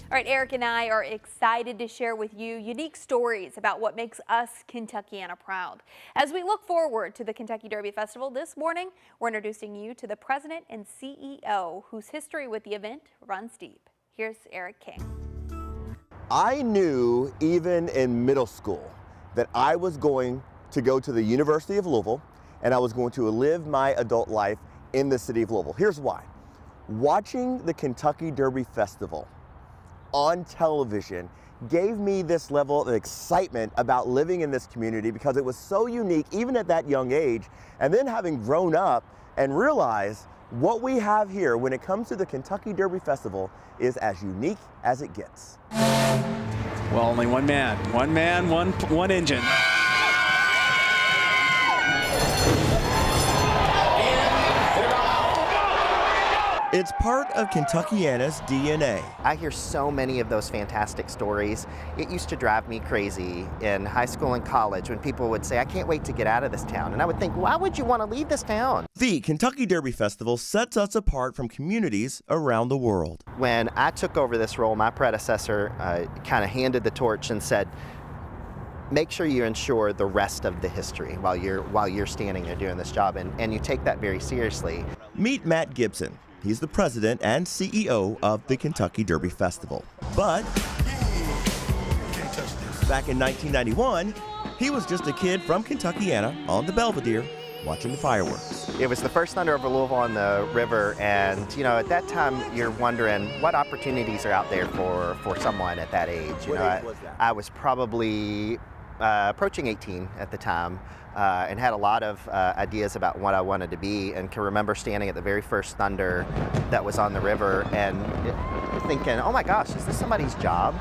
All right, Eric and I are excited to share with you unique stories about what makes us Kentuckiana proud. As we look forward to the Kentucky Derby Festival this morning, we're introducing you to the president and CEO whose history with the event runs deep. Here's Eric King. I knew even in middle school that I was going to go to the University of Louisville and I was going to live my adult life in the city of Louisville. Here's why. Watching the Kentucky Derby Festival on television gave me this level of excitement about living in this community because it was so unique even at that young age. And then having grown up and realized what we have here when it comes to the Kentucky Derby Festival is as unique as it gets. Well, only one man, one engine. It's part of Kentuckiana's DNA. I hear so many of those fantastic stories. It used to drive me crazy in high school and college when people would say, I can't wait to get out of this town. And I would think, why would you want to leave this town? The Kentucky Derby Festival sets us apart from communities around the world. When I took over this role, my predecessor kind of handed the torch and said, make sure you ensure the rest of the history while you're standing there doing this job, and you take that very seriously. Meet Matt Gibson. He's the president and CEO of the Kentucky Derby Festival. But back in 1991, he was just a kid from Kentuckiana on the Belvedere watching the fireworks. It was the first Thunder over Louisville on the river, and you know, at that time you're wondering what opportunities are out there for someone at that age. What age was that? I was probably approaching 18 at the time, and had a lot of ideas about what I wanted to be, and can remember standing at the very first Thunder that was on the river and thinking, oh my gosh, is this somebody's job?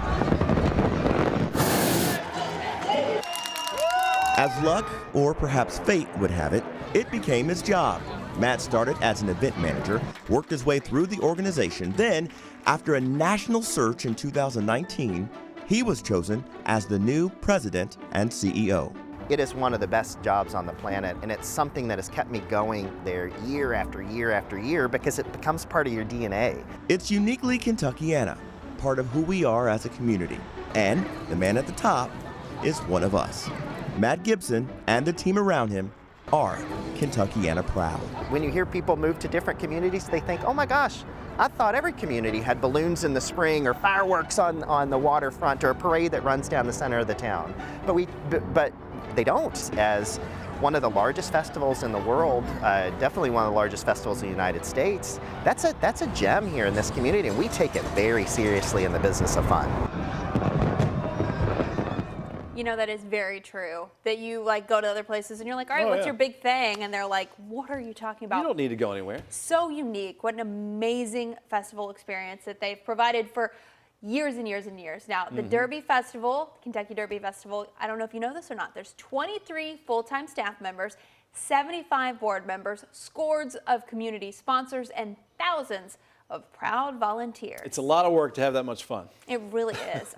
As luck, or perhaps fate would have it, it became his job. Matt started as an event manager, worked his way through the organization. Then, after a national search in 2019, he was chosen as the new president and CEO. It is one of the best jobs on the planet, and it's something that has kept me going there year after year after year because it becomes part of your DNA. It's uniquely Kentuckiana, part of who we are as a community. And the man at the top is one of us. Matt Gibson and the team around him are Kentuckiana proud. When you hear people move to different communities, they think, oh my gosh, I thought every community had balloons in the spring or fireworks on the waterfront or a parade that runs down the center of the town. But they don't. As one of the largest festivals in the world, definitely one of the largest festivals in the United States, that's a gem here in this community, and we take it very seriously in the business of fun. You know, that is very true. That you go to other places and you're like, all right, what's your big thing? And they're like, what are you talking about? You don't need to go anywhere. So unique. What an amazing festival experience that they've provided for years and years and years. Now, the Derby Festival, Kentucky Derby Festival, I don't know if you know this or not, there's 23 full-time staff members, 75 board members, scores of community sponsors, and thousands of proud volunteers. It's a lot of work to have that much fun. It really is.